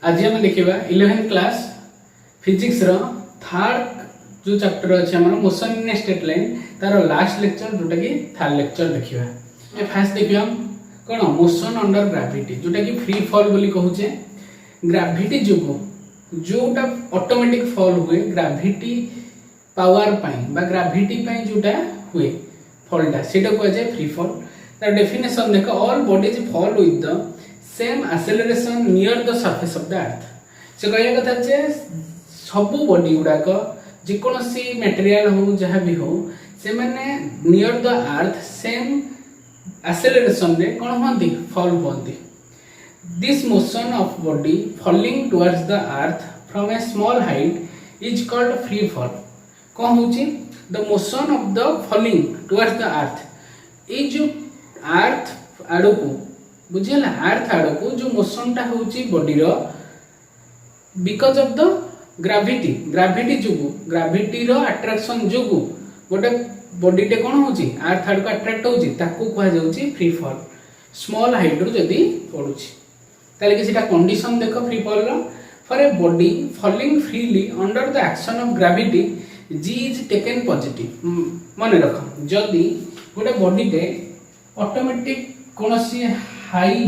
आज हम देखा 11th क्लास फिजिक्स रो थर्ड जो चैप्टर अच्छे आम मोशन इन स्ट्रेट लाइन तार लास्ट लेक्चर जोटा कि थर्ड लेक्चर देखा फास्ट देखिए कौन मोशन अंडर ग्राविटी जोटा कि फ्री फॉल बोली कहूचे ग्राविटी जो जोटा ऑटोमेटिक फॉल हुए ग्राविटी पावर बा ग्राविटी जोटा हुए फॉलटा सेटा कह जाए फ्री फॉल तार डेफिनेशन देख all bodies fall with the same acceleration near the surface of the earth से कहया कथा जे सब बॉडी गुड़ाक जेकोसी मटेरियल हो जहाँ भी हो से माने near the earth same acceleration रे कौन होती फॉल होती this motion of body falling towards the earth from A small height is called free fall कौन होची the motion of the falling towards the earth ये जो अर्थ आड़ को बुझेगा अर्थ आड़ को जो मोशन टा होची बॉडी रो because of the gravity gravity जो ग्राविटी रो अट्रैक्शन जो गोटे बॉडीटे कौन होची अर्थ आड़ को अट्रैक्ट होची ताकू कहा जाउची फ्री फॉल स्मॉल हाइट रो जदी पडुची ताले कि सेटा कंडीशन देखो फ्री फॉल रो for a body falling freely under the action of gravity g is taken positive मन रख जदि गोटे बॉडीटे ऑटोमेटिक कोनोसी हाई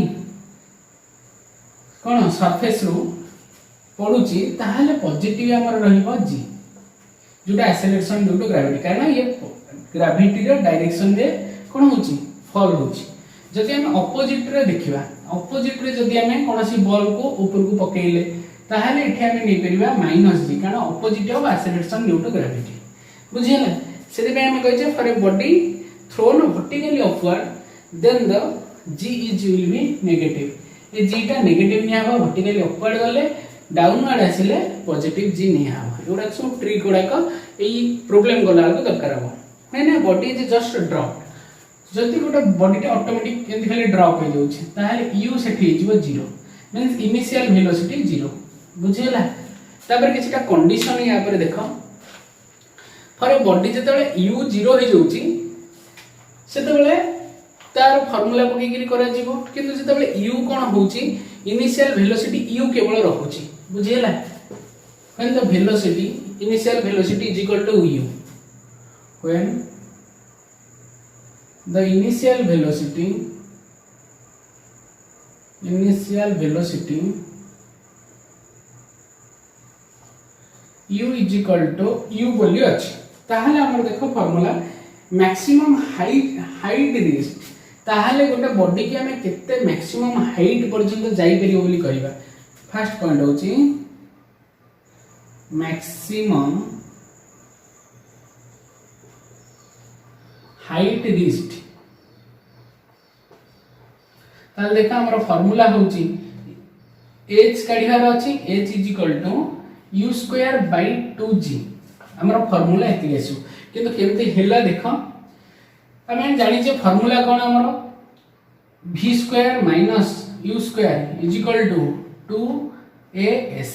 कौन सरफेस रू पड़ुची ताहले पॉजिटिव हमर रहइबो जी जोटा एक्सेलरेशन ड्यू टू ग्रेविटी कारण ये ग्रेविटी रो डायरेक्शन रे कोन होची फॉल होची जदि हम ऑपोजिट रे देखिबा ऑपोजिट रे जदि हम कोनोसी बॉल को ऊपर को पकेइले ताहले एठी हम नै परिबा माइनस जी कारण opposite of acceleration due to gravity बुझियला सेदि पे हम कहै छै for a body thrown vertically upward then the g is will be negative ए जी टा नेगेटिव निया हो वर्टिकली अपवर्ड गले डाउनवर्ड आसिले पॉजिटिव जी निया हो एडा सब ट्रिक गुडाक एई प्रॉब्लम गला को दरकार हो मैंने बॉडी इज जस्ट ड्रॉप जदि गोटे बॉडी ऑटोमेटिक केमति खाली ड्रॉप हो जाउछि ताहले u सेठी हिजबो 0 मींस इनिशियल वेलोसिटी 0 बुझियला तापर किछटा कंडीशन या पर देखो फॉर ए बॉडी जतबेले u 0 हो जाउछि सेतबेले तार फार्मूला पकेगिरी करा जीवो किंतु जतबेले u कोन होउछि इनिशियल वेलोसिटी u केवल रहुछि बुझियला when the velocity initial velocity is equal to u when the initial velocity u is equal to u बोली अछि ताहले हमर देखो फार्मूला मैक्सिमम हाइट रिस्ट ताहले गोटे बॉडी के हमें केते मैक्सिमम हाइट पर्यंत जाई परियो बोली कहबा फर्स्ट पॉइंट होची मैक्सिमम हाइट रिस्ट ताल देखा हमर फार्मूला होची h काढिहार अछि h is equal to u square by 2g हमर फार्मूला एति आसु किंतु केमति हेला देखो हमें जानि जे फार्मूला कोन हमर v square minus u square is equal to 2as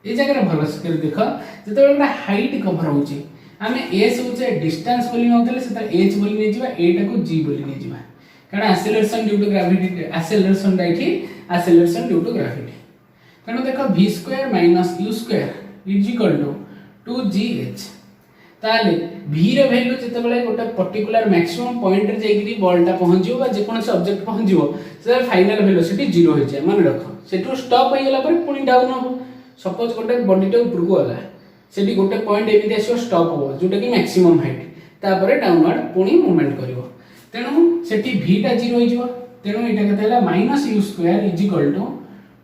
ए जगह भलो से देखो जतबेला हाइट कवर होची हमें s होचे डिस्टेंस बोली नथले सेता h बोली नै जिबा एटा को g बोली नै जिबा कारण acceleration due to gravity acceleration डाइठी एक्सेलरेशन ड्यू टू ग्रेविटी कारण देखो v square minus u square is equal to 2gh ताले v रे वैल्यू जतबेले गोटे पर्टिकुलर मैक्सिमम पॉइंट रे जाईकरी बॉलटा पहुंचियो बा जे कोन से ऑब्जेक्ट पहुंचियो से फाइनल वेलोसिटी 0 हो जाय मन रखो सेटू स्टॉप हो गेला पर पुनी डाउन हो सपोज गोटे बॉडीटे ऊपर को गला सेठी गोटे पॉइंट एमिति आसो स्टॉप हो जोटा कि मैक्सिमम हाइट तापर डाउनवर्ड पुनी मूवमेंट करिवो तेनु सेठी v टा 0 हो जिवो तेनु एटा कते हला -u square is equal to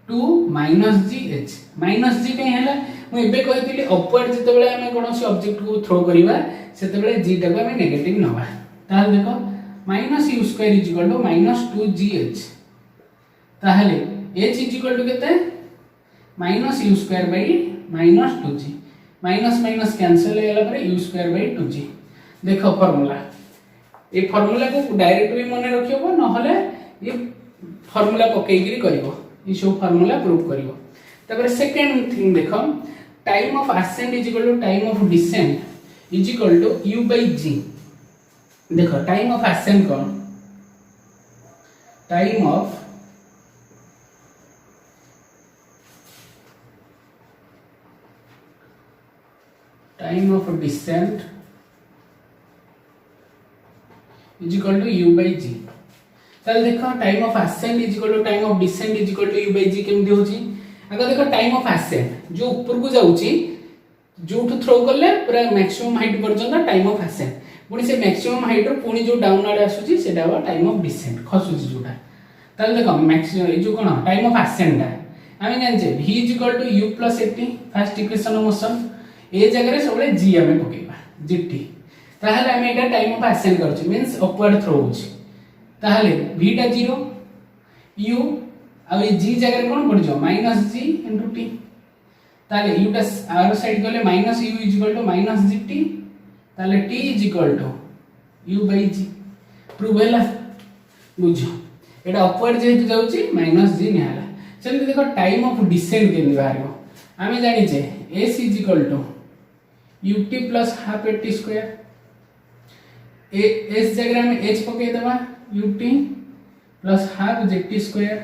2 -gh -g कहीं हला मु एबे कहितली अपवर्ड जतबेले हमें कोनोसी ऑब्जेक्ट को थ्रो करिवा सेतबेले g टा को हमें नेगेटिव नबा ताल देखो -u square is equal to -2gh ताहले h इज इक्वल टू केते -u square by -2g minus minus cancel हो गला पर u स्क्वायर बाय 2g देखो फार्मूला ए फार्मूला को डायरेक्ट भी मन रखियो न हले ये फार्मूला पकेगिरी करिवो ई शो फार्मूला प्रूव करिवो तबरे सेकंड थिंग देखो time of ascent is equal to time of descent is equal to u by g देखो टाइम ऑफ असेंट कौन time of time of descent is equal to u by g। ताले देखो time of ascent is equal to time of descent is equal to u by g केमदी होची। अगर देखो time of ascent जो ऊपर को जाउची जो टू थ्रो करले पूरा मैक्सिमम हाइट पर्यंत टाइम ऑफ असेंट पुणी से मैक्सिमम हाइट रो पुणी जो डाउन आडे आसुची सेटा बा टाइम ऑफ डिसेंट खसुची जोटा। ताले देखो मैक्सिमम जो कोन टाइम ऑफ असेंट आमे जानजे v is equal to u plus at first equation of motion ए जगह रे सबले g आमे पकेबा gt। ताहले आमे एटा टाइम ऑफ असेंट करछि मींस अपवर्ड थ्रो होछि। ताहले v टा 0 u आ ए g जगह रे कोन पड़ जो -g * t। ताहले u टा आर साइड गले -u is equal to -gt। ताहले t is equal to u by g prove हैला बुझो एटा अपवर्ड जेहेतु जाउछि -g निहाला। चलिए देखो टाइम ऑफ डिसेंट के बाहर आमे जानि जे s is equal to ut plus half at square s जगह में h पके देबा ut plus half zt square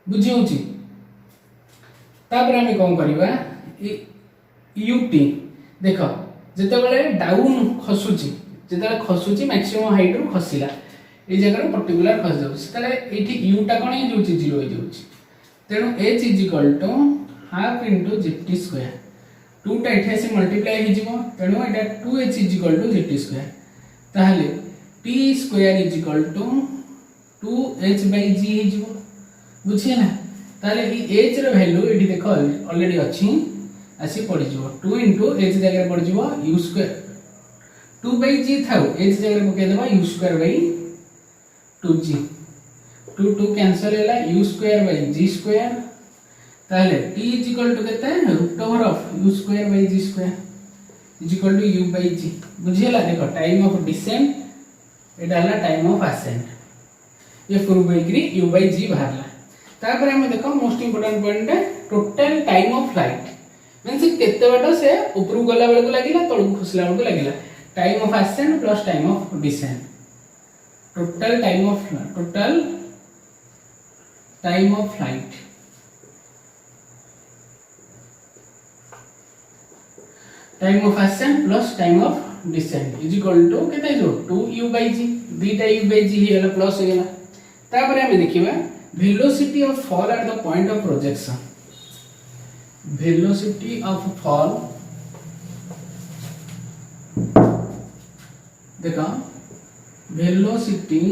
बुझी होची। तापर आमे कोन करबा ut देखो जते बेले डाउन खसुची जते खसुची मैक्सिमम हाइट रो खसिला ए जगह पर्टिकुलर खस जाउ तले एठी u टा कोन हे जाउची 0 हे जाउची। तेनु h is equal to half into zt square 2 टा एठी से मल्टीप्लाई हे जिवो तेनु एटा 2h is equal to zt square. ताहले t square is equal to 2h by g हे जिवो बुझिए ना। ताहले ई h रो वैल्यू एठी देखो ऑलरेडी अछि आसी पड़ी जिवो 2 इनटू h जगह पड़ जिवो u स्क्वायर 2 बाय g थाउ h जगह पके देबा u square by 2g 2 2 cancel हैला u square by g square. ताहले t इज इक्वल टू केते root over of u square by g square is equal to u by g बुझियला। देखो time of descent एटा हला time of ascent ये prove होइकरी u by g बाहरला। तापर हम देखो मोस्ट इंपोर्टेंट पॉइंट है total time of flight means केते बाटा से ऊपर गला बेले को लागिला तळु खसला बेले को लागिला time of ascent plus time of descent total time of flight time of ascent plus time of descent is equal to केते जो 2u बाय g बीटा u बाय g हेला प्लस हेला। तापर हम देखिबा velocity of fall at the point of projection velocity of fall देखा velocity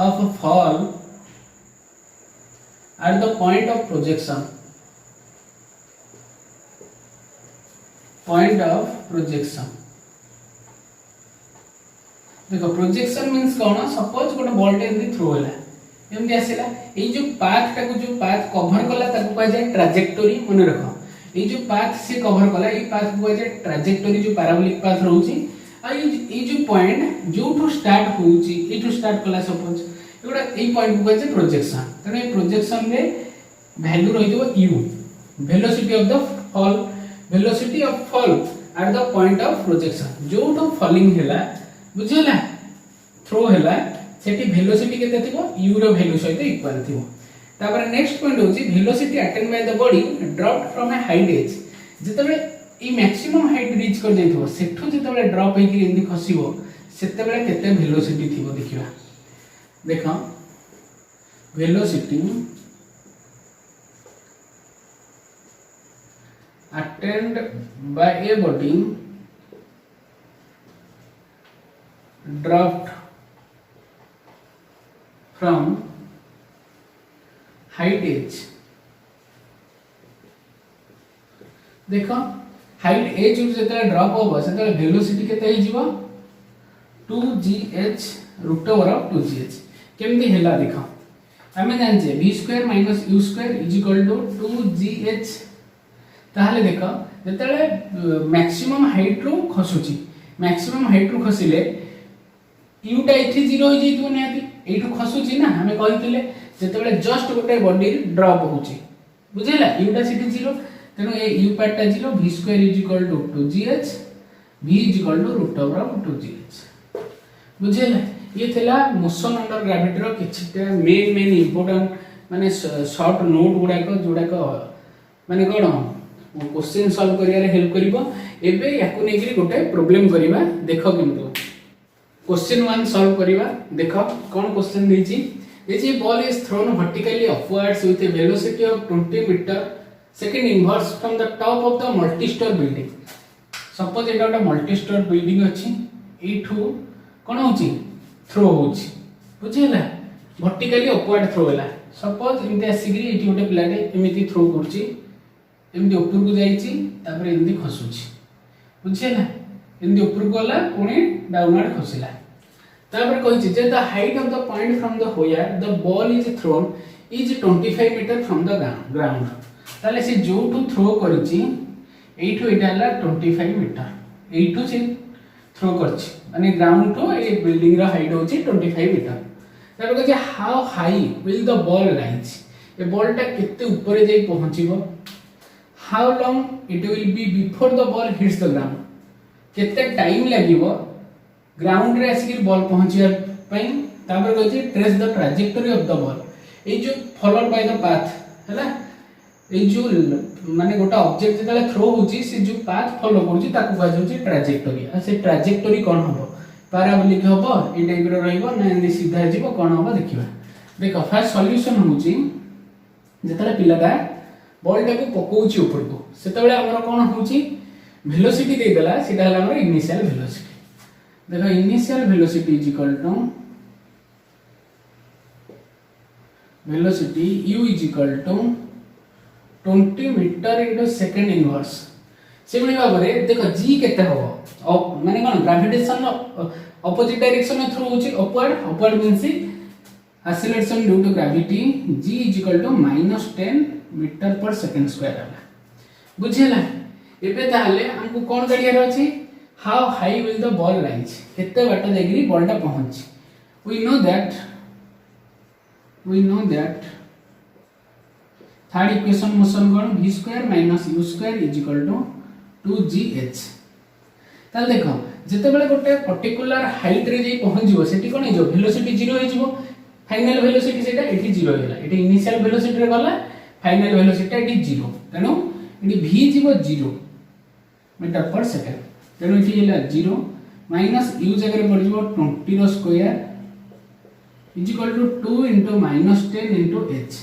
of fall at the point of projection देखो प्रोजेक्शन मींस कौन सपोज गोटे बॉल टे एमती थ्रो होला एमती आसीला ए जो पाथ टाको जो पाथ कवर कला ताको कह जाय ट्रैजेक्टोरी मन रखो ए जो पाथ से कवर कला ए पाथ को कह जाय ट्रैजेक्टोरी जो पैराबोलिक पाथ रहउची आ ए जो पॉइंट जो टू स्टार्ट होउची ए टू स्टार्ट कला सपोज एगोडा ए पॉइंट को कह जाय प्रोजेक्शन तने ए प्रोजेक्शन रे वैल्यू रहि जबो u velocity of the fall velocity of fall at the point of projection जो तो फॉलिंग हैला बुझिला थ्रो हैला सेठी वेलोसिटी केते थिबो u रो वैल्यू सहित इक्वल थिबो। तापर नेक्स्ट पॉइंट होची velocity attained by the body dropped from a height as जेतेबे ई मैक्सिमम हाइट रीच कर जैथिबो सेठू जेतेबे ड्रॉप हेकि एंदी खसिबो सेतेबे केते वेलोसिटी थिबो देखिबा। देखो velocity attained by a body dropped from height h देखो हाइट h जेतले ड्रॉप होबो सेतले वेलोसिटी केते हे जिवो 2gh root over of 2gh केमती हैला देखो हमें जान जे v² - u² = 2gh ताहले देखो जेतले मैक्सिमम हाइट रो खसुची मैक्सिमम हाइट रो खसिले u टा एठी 0 हो जइतो नेति एठू खसुची ना हमें कहितले जेतबेले जस्ट गोटे बॉडी ड्रॉप होची बुझिला u टा सिटी 0 तेनो ए u पार्ट टा 0 v² = 2gh v = √2gh बुझिला। ये थिला मोशन अंडर ग्रेविटी रो किछटा मेन इंपोर्टेंट माने शॉर्ट नोट गुडा को जोडा को माने कोन क्वेश्चन सॉल्व करियारे हेल्प करिवो एबे याकु नेगिरी गोटे प्रॉब्लम करिवा देखो किंतु क्वेश्चन 1 सॉल्व करिवा देखो कोन क्वेश्चन देछि देछि ball is thrown vertically upwards with a velocity of 20 metre second inverse from the top of the multi storey building suppose एटा गोटे मल्टी स्टोर बिल्डिंग अछि एठू कोन होछि थ्रो होछि बुझिला वर्टिकली अपवर्ड थ्रो होला suppose इनते आसीगिरी एठी गोटे पिलाटे एमिति थ्रो करछि एमती ऊपर को जाइछि तापर एमती खसुछि बुझिला एमती ऊपर को गला पुणी डाउनवर्ड खसिला तापर कहिछि जे the height of the point from the where the ball is thrown is 25 metre from the ground ताले से जोठू थ्रो करिछि एठू एटा हला 25 मीटर एठू से थ्रो करछि माने ग्राउंड टू ए बिल्डिंग रा हाइट होछि 25 मीटर तापर कहिछि how high will the ball rise ए बॉल टा केते ऊपर जाई पहुंचीबो how long it will be before the ball hits the ground केते टाइम लागिवो ग्राउंड रे आसी बॉल पहुंचिया पई तापर कहछि trace the trajectory of the ball ए जो फॉलोड बाय द पाथ हैला ए जो माने गोटा ऑब्जेक्ट जेतले थ्रो होछि से जो पाथ फॉलो करछि ताकू कहै छै ट्रैजेक्टरी आ से ट्रैजेक्टरी कोन हबो पैराबोलिक हबो ए टाइप रो रहइबो ना एंदी सीधा जिवो कोन हबो देखिबा देखो फर्स्ट सॉल्यूशन होछि जेतले पिलाटा बॉल टाको पकोउची ऊपर को सेतबेले हमर कोन होउची वेलोसिटी दे देला सेटा हला हमर इनिशियल वेलोसिटी देखो initial velocity is equal to velocity u is equal to 20 metre into second inverse सेबणी बाबरे देखो g केते हबो माने कोन ग्रेविटेशन ऑपोजिट डायरेक्शन में थ्रू होउची upward means acceleration due to gravity g is equal to -10 metre per second square आला बुझिला एबे ताले हमको कोन करियर अछि how high will the ball rise केते बाटा देगिरी बॉल टा पहुंची we know that third equation motion कोन v square - u square is equal to 2gh ताले देखो जते बेले गोटे पर्टिकुलर हाइट रे जे पहुंचीबो सेठी कोन हे जो वेलोसिटी 0 हे जिवो फाइनल वेलोसिटी सेटा एठी 0 होला एठी इनिशियल वेलोसिटी रे गला फाइनल वेलोसिटी एठी 0 तेनो एठी v जीवो 0 मीटर पर सेकंड तेनो एठी होला 0 माइनस u जगह रे पड़ जीवो 20 रो square is equal to 2 into -10 into h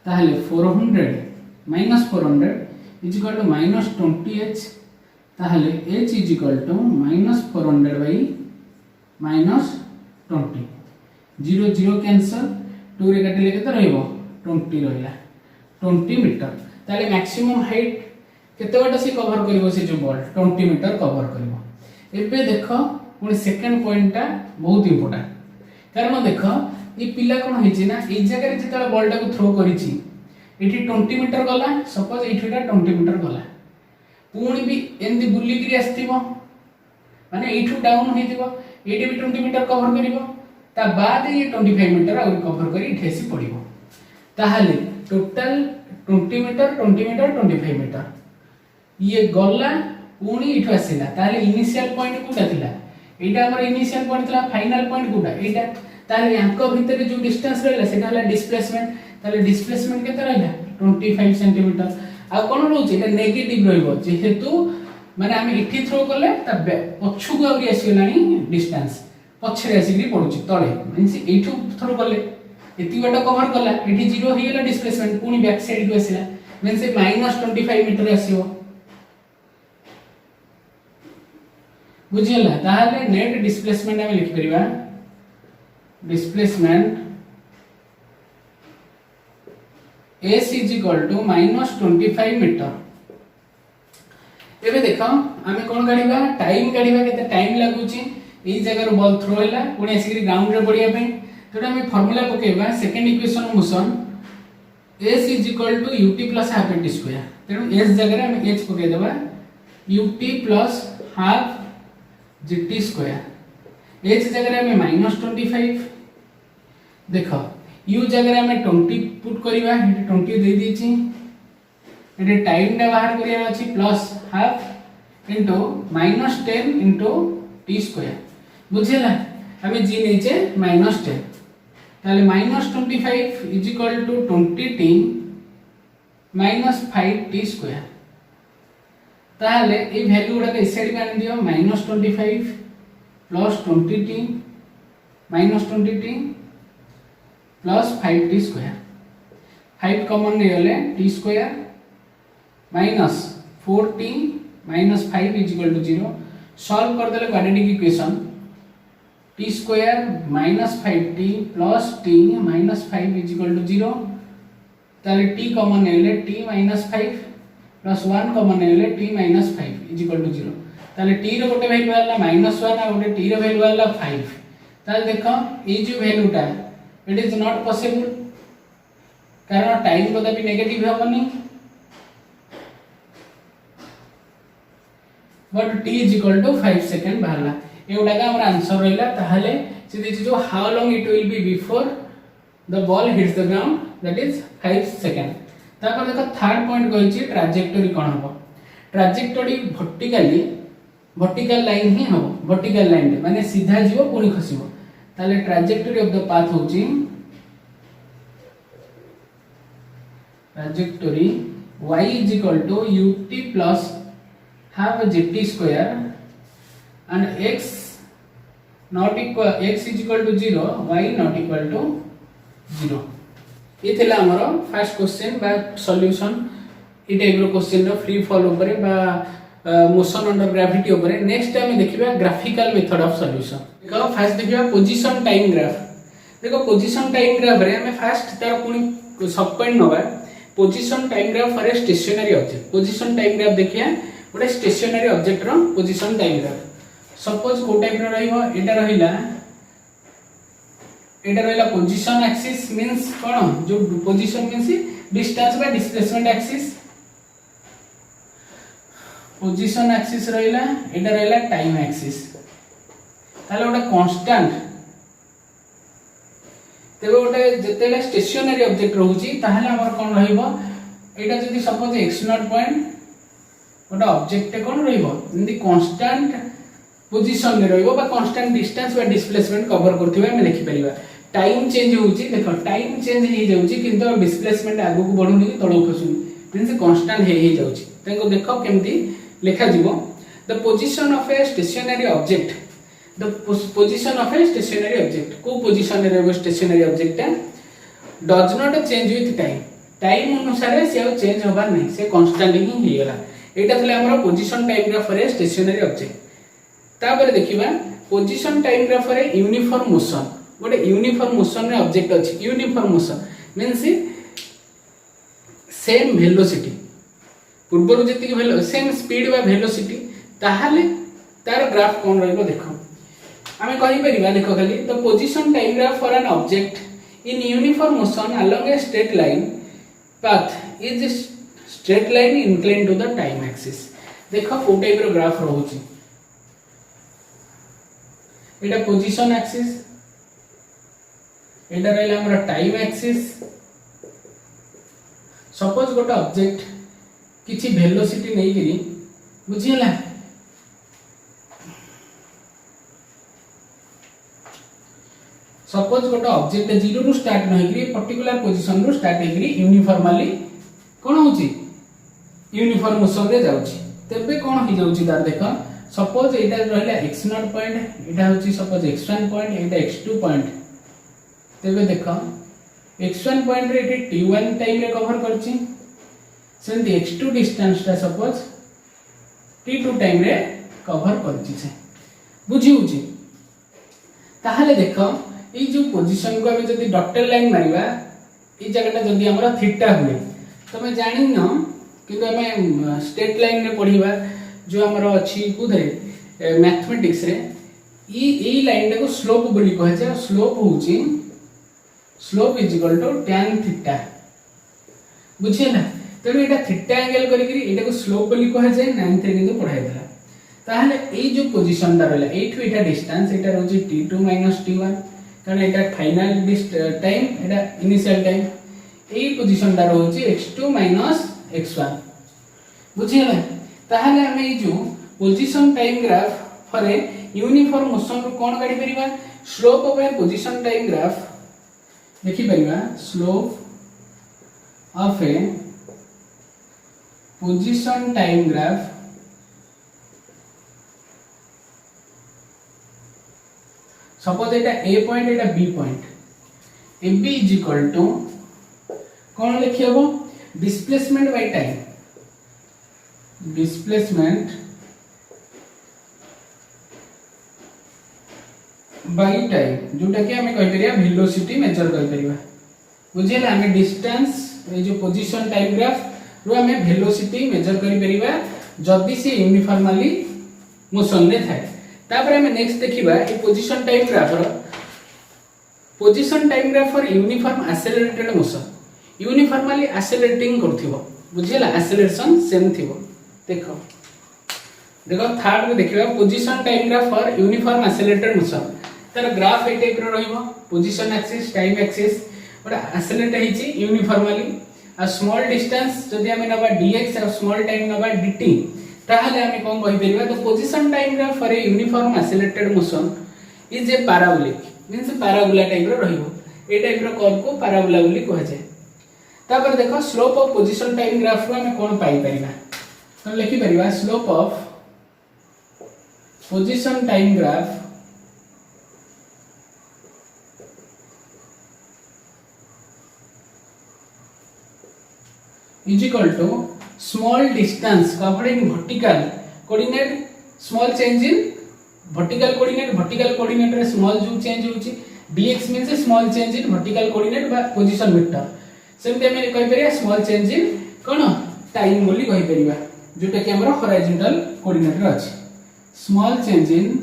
ताहले 400 - 400 इज इक्वल टू -20h ताहले h is equal to -400 by -20 0 0 cancel 2 रे काटिले केते रहइबो 20 रहइला 20 मीटर ताले मैक्सिमम हाइट केते बाटा से कवर करिवो से जो बॉल 20 मीटर कवर करिवो एबे देखो पुनी सेकंड पॉइंट ता बहुत इंपोर्टेंट कारण देखो ई पिला कोन हिची ना ई जगह रे जेतले बॉल टा को थ्रो करिछि एठी 20 मीटर गला सपोज एठीटा 20 मीटर गला पुनी भी एंदी बुल्ली करी आस्तिबो माने एठू डाउन हेतिबो एठी भी 20 मीटर कवर करिवो ता बाद ये 25 मीटर और कवर करी ठेसी पड़िबो ताहाले टोटल 20 मीटर 25 मीटर ये गल्ला पुणी इठो आसिला ताहाले इनिशियल पॉइंट कोटा थिला एटा हमर इनिशियल पॉइंट थिला फाइनल पॉइंट कोटा एटा ताहाले यांको भीतर जो डिस्टेंस रहला सेटा हला डिस्प्लेसमेंट ताहाले डिस्प्लेसमेंट केते रहला 25 सेंटीमीटर आ कोन रहउची एटा नेगेटिव रहइबो जेहेतु माने हम इठी थ्रो करले ता पछु को आउरी आसीलानी डिस्टेंस पछरे आसीकरी पडुची तळे मींस एठू थ्रो करले एति बाटा कवर करला एठी 0 हेला डिस्प्लेसमेंट पुनी बैक साइड को आसीला मींस -25 मीटर आसीओ बुझियला ताहाले नेट डिस्प्लेसमेंट हम लिखि परिबा displacement s is equal to -25 metre एबे देखो हमें कोन काढिबा टाइम काढिबा केते टाइम लागुची ए जगह रो बॉल थ्रो हैला पुणी आसी ग्राउंड रे पड़िया पे तोटा हमें फार्मूला पकेबा second equation motion s is equal to ut plus half nt square तेनु s जगह रे हम h पके देबा ut plus half gt square h जगह रे हमें -25 देखो u जगह रे हमें 20 पुट करिबा हेटी 20 दे दीची एटे टाइम टा बाहर करिया अछि plus half into -10 into t square बुझिला हमें g नेचे -10 ताले -25 is equal to 20t -5t square ताहले ए वैल्यू गुडा ए साइड आनि दियो -25 plus 20t -20t plus 5t square 5 common नहीं गले t square minus 4t minus 5 is equal to 0 solve कर देले quadratic equation t square minus 5t plus t minus 5 is equal to 0 ताले t common नहीं गले t minus 5 plus 1 common नहीं गले t minus 5 is equal to 0 ताले t रो गोटे value आला -1 आ गोटे t रो वैल्यू आला 5 ताले देखो ए जो वैल्यूटा इट इज नॉट पॉसिबल कारण टाइम कदापि नेगेटिव हेबनी but t is equal to 5 second बाहरला एउडा का हमर आंसर रहला ताहले से दिस जो how long it will be before the ball hits the ground that is 5 second तापर देखो थर्ड पॉइंट कहै छी ट्रैजेक्टोरी कोन हो ट्रैजेक्टोरी वर्टिकल लाइन ही हो वर्टिकल लाइन माने सीधा जीवो पुनी खसिबो ताले ट्रैजेक्टोरी ऑफ द पाथ होची ट्रैजेक्टोरी y is equal to ut plus half gt square and x is equal to 0 y not equal to 0 ये थिला हमरो फर्स्ट क्वेश्चन बा सॉल्यूशन ई टाइप रो क्वेश्चन रो फ्री फॉल ऊपर बा मोशन अंडर ग्रेविटी ऊपर next time देखिबा graphical method of solution देखो first देखिबा पोजीशन टाइम ग्राफ देखो पोजीशन टाइम ग्राफ रे हमें फर्स्ट तार पुनी सब पॉइंट नबा position time graph for A stationary object position time graph देखिया गोटे स्टेशनरी ऑब्जेक्ट रो पोजीशन टाइम ग्राफ सपोज को टाइप रो रहिबो एटा रहिला पोजीशन एक्सिस मींस कोन जो position means distance by displacement axis position axis रहिला एटा रहिला टाइम एक्सिस ताले ओटा कांस्टेंट तेबे ओटा जतेले स्टेशनरी ऑब्जेक्ट रहउची ताहले हमर कोन रहिबो एटा जदी सपोज x0 पॉइंट ओटा ऑब्जेक्ट कोन रहिबो इनदी कांस्टेंट पोजीशन रे रहिबो बा कांस्टेंट डिस्टेंस बा डिस्प्लेसमेंट कवर करथिबा हम लिखि परिबा टाइम चेंज होउची देखो टाइम चेंज हे जाउची किंतु डिस्प्लेसमेंट आगु को बढ़ुनी कि तळो खसुनी मींस कांस्टेंट हे जाउची तेको देखो केमती लिखा जीवो the position of a stationary object the position of a stationary object को पोजीशन रे वो stationary object does not change with time अनुसार से चेंज होबार नहीं से कांस्टेंट ही हे गेला एटा थले हमर पोजीशन टाइम ग्राफ रे स्टेशनरी ऑब्जेक्ट तापर देखिबा पोजीशन टाइम ग्राफ रे यूनिफॉर्म मोशन गोटे यूनिफॉर्म मोशन रे ऑब्जेक्ट अछि uniform motion means same velocity पूर्व जति वेलो सेम स्पीड बा वेलोसिटी ताहाले तार ग्राफ कोन रहइबो देखो हमें कहि परिबा देखो खाली the position time graph for an object in uniform motion along a straight line path is straight line inclined to the time axis देखो को टाइप रो ग्राफ रहउची एटा पोजीशन एक्सिस एटा रहला हमरा टाइम एक्सिस सपोज गोटा ऑब्जेक्ट किछि velocity नै करी बुझियला suppose गोटा object 0 रु स्टार्ट नै करी पर्टिकुलर पोजीशन रु स्टार्ट नै करी यूनिफॉर्मली कोन होची यूनिफॉर्म मोशन रे जाउची तेबे कोन हो जाउची तार देखो सपोज एटा रहला x0 पॉइंट एटा होची सपोज x1 पॉइंट एटा x2 पॉइंट तेबे देखो x1 पॉइंट रे एटी t1 टाइम रे कवर करची सेंती x2 डिस्टेंस ता सपोज t2 टाइम रे कवर करची से बुझी होची ताहाले देखो ए जो पोजीशन को हम जदी डॉटेड लाइन मारिबा ए जगहटा जदी हमरा थीटा हुए तमे जानि न किंतु हमें स्ट्रेट लाइन रे पढिबा जो हमरा अछि कुदरे मैथमेटिक्स रे ई लाइन को स्लोप बोली कहै छै स्लोप होची slope is equal to tan theta बुझिए ना तेणु एटा थीटा एंगल करी करी एटा को स्लोप बोली कहै छै 9th रे किंतु पढाइ देला ताहले ए जो पोजीशन दा रहला एठु एटा डिस्टेंस एटा रहउची t2 - t1 कारण एटा फाइनल टाइम एटा इनिशियल टाइम ए पोजीशन दा रहउची x2 - x1 बुझिए ना ताहले हम ए जो position time graph for a uniform motion रो कोन काढी परिबा slope of a position time graph देखि परिबा slope of a position time graph suppose एटा ए पॉइंट एटा B point A B is equal to कौन लिखि हबो displacement by time displacement by time जोटा कि हमें कहि परिया वेलोसिटी मेजर करि परिया बुझिला हमें डिस्टेंस ए जो पोजीशन टाइम ग्राफ रो हमें वेलोसिटी मेजर करि परिया जदी से यूनिफॉर्मली मोशन रे थाए तापर हमें नेक्स्ट देखिबा ए पोजीशन टाइम ग्राफ रो position time graph for uniform accelerated motion uniformly accelerating करथिबो बुझिला एक्सेलरेशन सेम थिबो देखो देखो थर्ड में देखिबा position time graph for uniform accelerated motion तार ग्राफ ए टाइप रो रहइबो पोजीशन एक्सिस टाइम एक्सिस बड़ा एक्सेलरेट हेची यूनिफॉर्मली आ स्मॉल डिस्टेंस जदि हमें नबा dx और स्मॉल टाइम नबा dt ताहले हमें कोन कहि परिबा तो position time graph for a uniform accelerated motion is a parabolic means parabola type रो रहइबो ए टाइप रो कर्व को पैराबोला बोली कहै छै तापर देखो slope of position time graph रो हमें कोन पाई परिबा तो लिखि परिबा slope of position time graph is equal to small distance covered in vertical coordinate small change in vertical coordinate रे small जो change होची dx means small change in vertical coordinate बा position vector सेमते हम कहि परिया small change in cone time बोली कहि परिबा जोटा कि हमर horizontal coordinate रे अछि small change in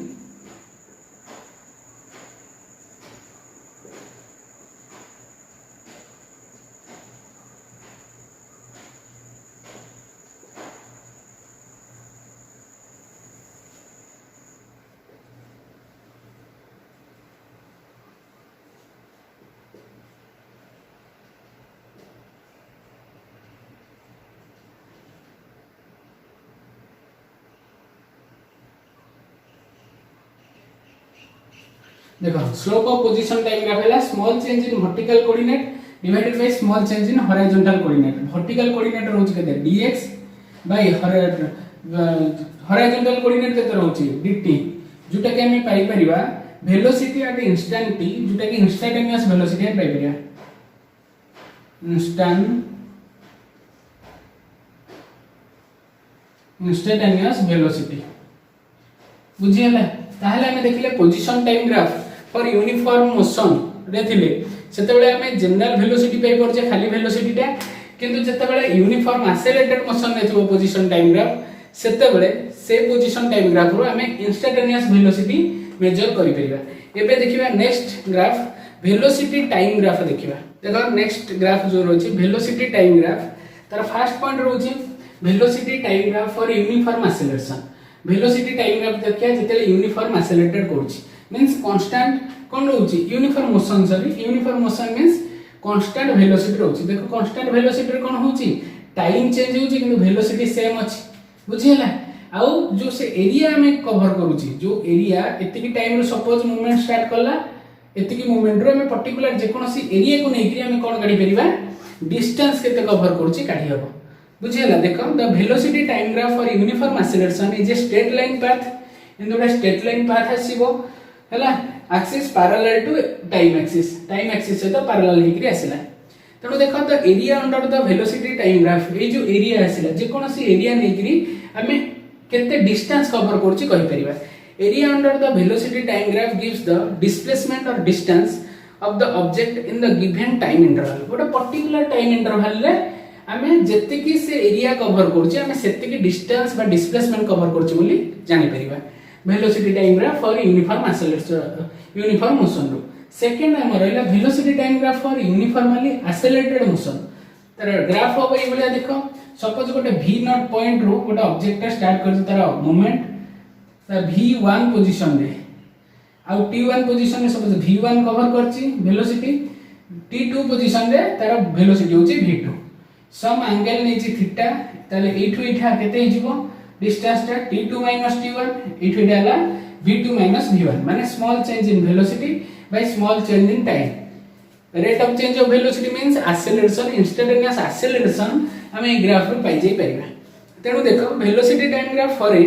देखो slope of position time graph है small change in vertical coordinate divided by small change in horizontal coordinate vertical coordinate रहउछ केते dx बाय हॉरिजॉन्टल कोऑर्डिनेट केते रहउछ dt जोटा कि हम पाई परिबा वेलोसिटी एट इंस्टेंट t जोटा कि इंस्टेंटेनियस वेलोसिटी पाई परिबा इंस्टेंटेनियस वेलोसिटी बुझियला ताहले हमें देखिले position time graph for uniform motion रे थिले सेतेबेले हमें जनरल वेलोसिटी पाई परजे खाली वेलोसिटी टा किंतु जेतेबेले यूनिफॉर्म एक्सेलरेटेड मोशन रे थिबो पोजीशन टाइम ग्राफ सेतेबेले से पोजीशन टाइम ग्राफ रो हमें इंस्टेंटेनियस वेलोसिटी मेजर करि परिबा एबे देखिबा next graph velocity time graph देखिबा देखो नेक्स्ट ग्राफ जो रोची वेलोसिटी टाइम ग्राफ तार फर्स्ट पॉइंट रोची velocity time graph for uniform acceleration velocity time graph देखिया जेतेले यूनिफॉर्म एक्सेलरेटेड करछि मींस कांस्टेंट कोन रहउछि uniform motion sorry uniform motion means constant velocity रहउछि देखो कांस्टेंट वेलोसिटी रे कोन होउछि टाइम चेंज होउछि किंतु वेलोसिटी सेम अछि बुझियला आउ जो से एरिया में कवर करूछि जो एरिया एतिकी टाइम रो सपोज मूवमेंट स्टार्ट करला एतिकी मूवमेंट रो में पर्टिकुलर जे कोनसी एरिया को नेकरी हम कोन गाडी परिबा डिस्टेंस केते कवर करूछि काढी हबो बुझियला देखो the velocity time graph for uniform acceleration is a straight line path in the straight line path आसीबो हला axis parallel to time axis से तो पैरेलल हिकरी आसीला तनो देखो the area under the velocity time graph ए जो एरिया आसीला जे कोनसी एरिया नेकरी हमें केते डिस्टेंस कवर करछि कहि परिबा area under the velocity time graph gives the displacement और distance of the object in the given time interval गोटे पर्टिकुलर टाइम इंटरवल रे हमें जेतिकी से एरिया कवर करछि हमें सेतिकी डिस्टेंस बा डिस्प्लेसमेंट कवर करछि बोली जानि परिबा velocity time graph for uniform acceleration uniform motion रो सेकंड हमर रहला velocity time graph for uniformly accelerated motion तर ग्राफ हो गई बोले देखो सपोज गोटे v0 पॉइंट रो गोटे ऑब्जेक्ट स्टार्ट करछि तार मूवमेंट v1 पोजीशन रे आ t1 पोजीशन रे सपोज v1 कवर करछि वेलोसिटी t2 पोजीशन रे तार वेलोसिटी होछि v2 सम एंगल नेछि थीटा ताले एठु एठा केते हिजिबो डिस्टेंस टा t2 t1 एठु एडाला v2 v1 माने small change in velocity by small change in time rate of change of velocity means acceleration instantaneous acceleration हमें graph रो पाई जाई परिबा तेनु देखो velocity time graph for a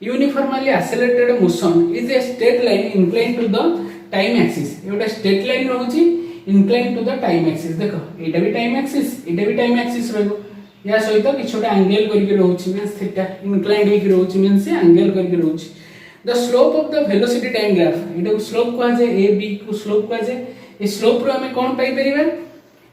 uniformly accelerated motion is a straight line inclined to the time axis ये गोटे straight line रहउची incline to the time axis देखो एटा भी टाइम एक्सिस एटा भी टाइम एक्सिस रहबो या सहित किछ गोटे एंगल करके रहउची मींस थीटा इंक्लाइंड होके रहउची मींस एंगल करके रहउची the slope of the velocity time graph एटा स्लोप कहा जाय ए बी को स्लोप कहा जाय ए स्लोप रो हमें कोन पाई परिबा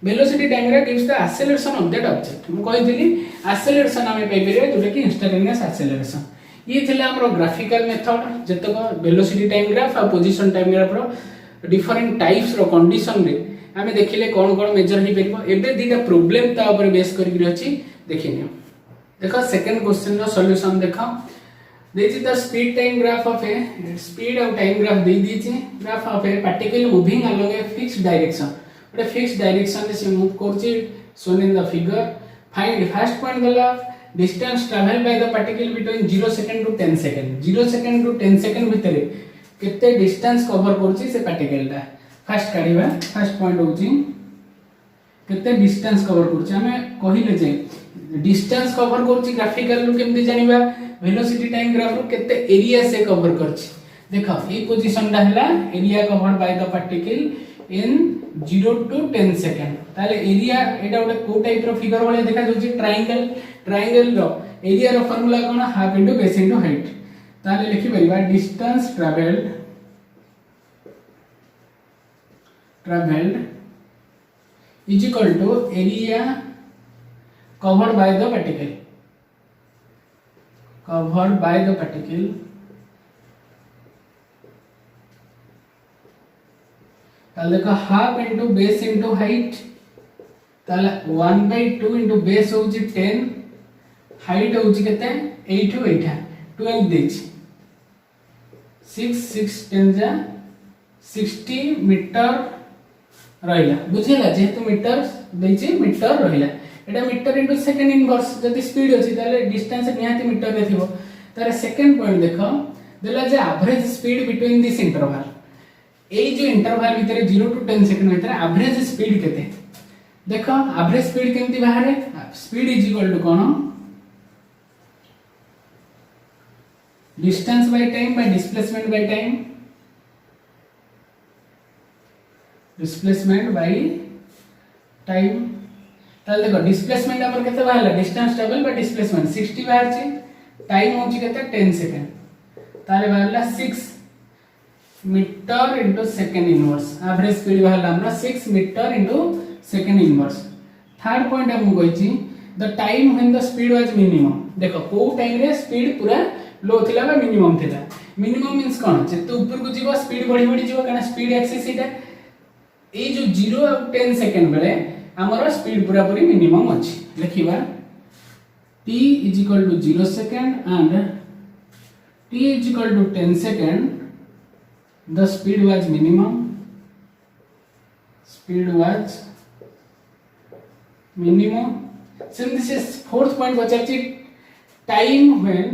velocity time graph gives the acceleration of that object हम कहितली एक्सेलरेशन हमें पाई परिबा जोटा कि इंस्टेंटेनियस एक्सेलरेशन ये थिला हमरो ग्राफिकल मेथड जतक वेलोसिटी टाइम ग्राफ और पोजीशन टाइम ग्राफ रो डिफरेंट टाइप्स रो कंडीशन रे हमें देखिले कोन कोन मेजर ही परिबो एबे दीटा प्रॉब्लम ता ऊपर बेस करके अछि देखिनियो देखो सेकंड क्वेश्चन रो सॉल्यूशन देखो देछि the speed time graph of a speed और टाइम ग्राफ दे दीछि graph of a particle moving along a fixed direction ओटे फिक्स्ड डायरेक्शन रे से मूव करछि shown in the figure find first point दला distance travel by the particle between 0 second to 10 second 0 second to 10 second भितरे केते distance cover करछि से particle ता फर्स्ट काढिबा फर्स्ट पॉइंट होछि केते डिस्टेंस कवर करछि हमें कहिले जे डिस्टेंस कवर करछि ग्राफिकल रू केमति जानिबा वेलोसिटी टाइम ग्राफ रू केते एरिया से कवर करछि देखो ए पोजीशन ता हला area covered by the particle in 0 to 10 second ताले एरिया एटा गोटे को टाइप रो फिगर वाले देखा जोछि ट्रायंगल रो एरिया रो फार्मूला कोन half into base into height ताले लिखि परिबा distance travelled is equal to area covered by the particle ताले देखो half into base into height ताले 1/2 इनटू बेस होची 10 हाइट होची केते 8 टू 8 12 देछि 6 6 10 जा 60 मीटर रहिला बुझिला जेतु मीटर देछि मीटर रहिला एटा मीटर इनटू सेकंड इनवर्स जदी स्पीड अछि ताले डिस्टेंस निहाती मीटर रे थिबो तारे सेकंड पॉइंट देखो देला जे average speed between this interval ए जो इंटरवल भीतर 0 to 10 सेकंड भीतर एवरेज स्पीड केते देखो एवरेज स्पीड केमति बाहरे स्पीड इज इक्वल टू कोन distance by time by displacement by time displacement by time ताले देखो डिस्प्लेसमेंट हमर केते बाहरला डिस्टेंस ट्रैवल बाय डिस्प्लेसमेंट 60 बाहर छी टाइम होची केते 10 सेकंड ताले बाहरला 6 metre into second inverse average speed बाहरला हमरा 6 metre into second inverse third point हम कहिची the time when the speed was minimum देखो को टाइम रे स्पीड पूरा लो थिला बा मिनिमम थिला मिनिमम मींस कोन जेते ऊपर को जीवो स्पीड बढ़ी बढ़ी जीवो काना स्पीड एक्सिस इटा ए जो 0 और 10 सेकंड बेले हमर स्पीड पूरा पूरी मिनिमम अछि लिखिबा t is equal to 0 second and t is equal to 10 second the speed was minimum so this is fourth point बचाची time when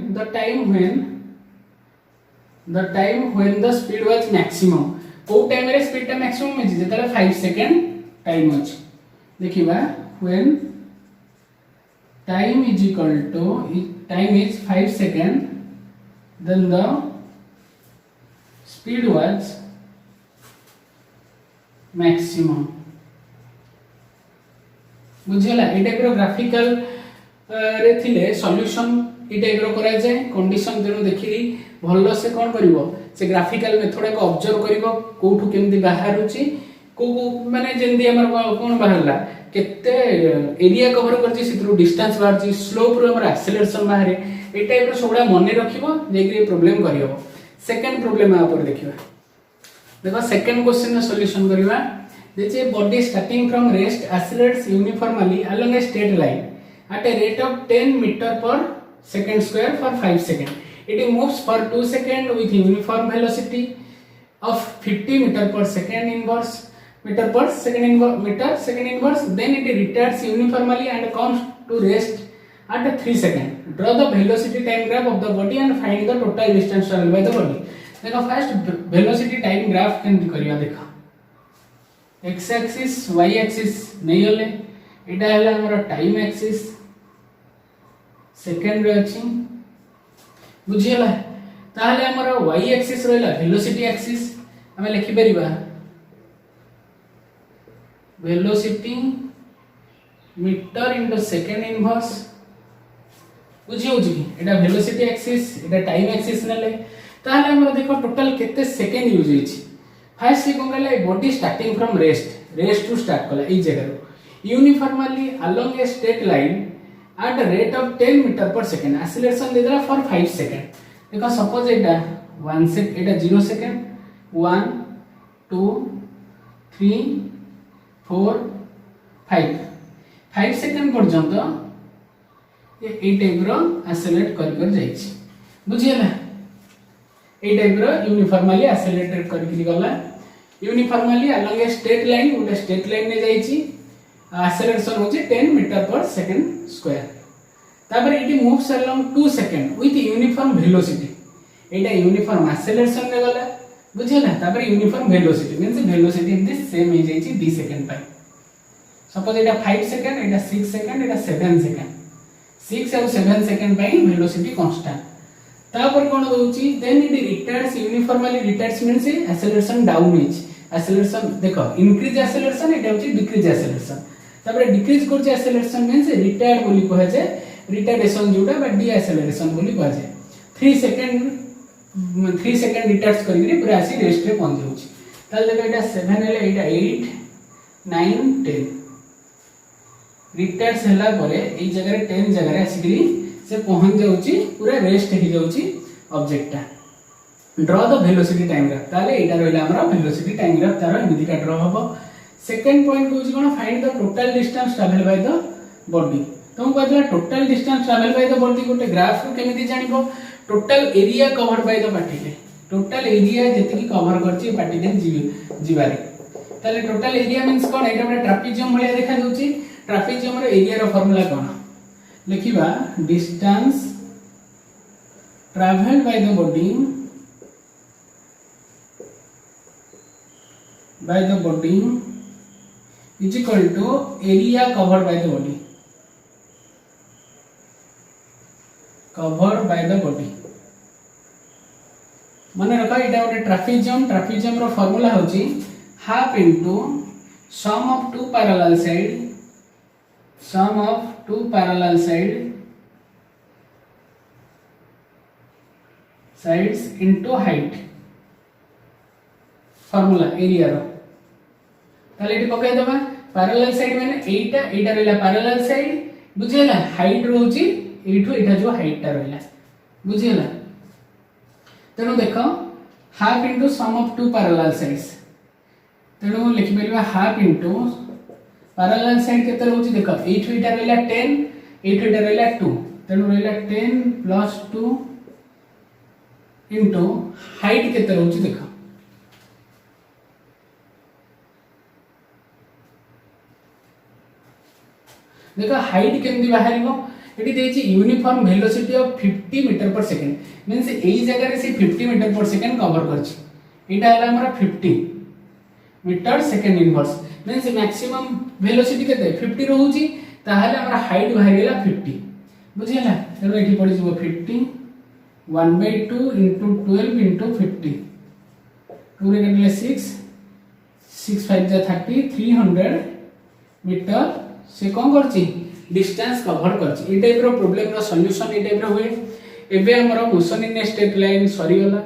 the speed was maximum को time रे स्पीड टा maximum अछि जेतला 5 second time अछि देखिबा when time is 5 second then the speed was maximum बुझला ए type रो graphical रे थिले solution ए type रो करा जाय कंडीशन देनु देखिली भलो से कोन करिवो से ग्राफिकल मेथड को ऑब्जर्व करिवो कोठु केमदी बाहर होची को माने जेंदी हमर कोन बाहरला केते एरिया कवर करची सिथरु डिस्टेंस बाहरची स्लोप रो हमर एक्सेलरेशन बाहरे ए टाइप रो सबडा मने रखिबो जेकि प्रॉब्लम करियो सेकंड प्रॉब्लम आ पर देखिबा देखो सेकंड क्वेश्चन रो सॉल्यूशन करिवा देचे body starting from rest accelerates uniformly along a straight line at a rate of 10 meter per second square for 5 seconds it moves for 2 seconds with uniform velocity of 50 meter per second inverse meter per second inverse meter second inverse then it returns uniformly and comes to rest at 3 seconds draw the velocity time graph of the body and find the total distance traveled by the body देखो first velocity time graph केमति करिया देखो x axis y axis नै होले एटा हला हमर time axis second रे अछि बुझियला ताहले हमर y एक्सिस रहला वेलोसिटी एक्सिस आम लिखिपर velocity metre into second inverse बुझी हो एटा वेलोसिटी एक्सिस एटा टाइम एक्सिस नेले ताहले हमर देखो टोटल केते सेकेंड यूज होइछि फर्स्ट से कोन कहला body starting from rest to start कला ई जगह uniformly along a straight line at a rate of 10 meter per second acceleration दे देला for 5 second देखो सपोज एटा 1 सेकंड एटा 0 सेकंड 1 2 3 4 5 सेकंड पर्यंत ए टाइप रो एक्सेलरेट कर जाइछि बुझियला ए टाइप रो यूनिफॉर्मली एक्सेलरेट कर गला uniformly along a straight line उटा स्ट्रेट लाइन ने जाइछि acceleration होची 10 मीटर पर सेकंड स्क्वायर तापर it moves along 2 second with uniform velocity एटा यूनिफॉर्म एक्सेलरेशन रे गला बुझियला तापर uniform velocity means velocity is same हे जाइछि 2 सेकंड पाई सपोज एटा 5 सेकंड एटा 6 सेकंड एटा 7 सेकंड 6 और 7 सेकंड पाई वेलोसिटी कांस्टेंट तापर कोन होउची then it retards uniformly retards means acceleration down is acceleration देखो इंक्रीज एक्सेलरेशन एटा होची डिक्रीज एक्सेलरेशन तापर डिक्रीज करछ एक्सेलरेशन मींस रिटार्ड बोली कहे जे रिटार्डेशन जोटा बा डी एक्सेलरेशन बोली कहे जे 3 सेकंड रिटार्ड्स करिकरी पूरा आसी रेस्ट रे पहुंच जाउची ताले देखो एटा 7 हेले एटा 8 9 10 रिटार्ड्स हला परे एई जगह रे 10 जगह रे आसीकरी से पहुंच जाउची पूरा रेस्ट हे जाउची ऑब्जेक्टटा draw the velocity time graph ताले एटा रहला हमरा वेलोसिटी टाइम ग्राफ तार एमिति का ड्रॉ हबो सेकंड पॉइंट कोची कोन find the total distance travel by the body तुम कहला total distance travel by the body गोटे ग्राफ रो केमिति जानिबो total area cover by the particle total area जति कवर करछि पार्टिकल जीवारे ताले टोटल एरिया मींस कोन एटा बडा ट्रापेजियम भलिया देखा जाउछि ट्रापेजियम रो एरिया रो फार्मूला कोन लिखिबा distance travel by the body by the body is equal to area covered by the body माने रखा एटा गोटे ट्रापेजियम रो फार्मूला होची half into sum of two parallel sides into height formula area रो ताले एटी पकाय दबा पैरेलल साइड माने एटा रहला पैरेलल साइड बुझियला हाइट रहउची एठो एटा जो हाइट ता रहला बुझियला तेनो देखो half into sum of two parallel sides तेनो लिखि परिबा हाफ इनटू पैरेलल साइड केते रहउची देखो एठो एटा रहला 10 एठो एटा रहला 2 तेनो रहला 10 प्लस 2 इनटू हाइट केते रहउची देखो देखो हाइट केमदी बाहरिबो एटी देछि uniform velocity of 50 metre per second means एई जगह रे से 50 मीटर पर सेकंड कवर करछि एटा हला हमरा 50 meter second inverse means maximum velocity केते 50 रहउछि ताहाले हमरा हाइट बाहरिला 50 बुझियला तेरो एठी पड़ी जबो 50 1/2 into 12 into 50 2 रे कटले 6 5 जा 30 300 मीटर से कौन करछि डिस्टेंस कवर करछि ए टाइप रो प्रॉब्लम रो सॉल्यूशन ए टाइप रो हुए एबे हमरो motion in A straight line सरी होला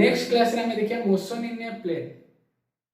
नेक्स्ट क्लास रे हम देखिया मोशन इन ए प्लेन।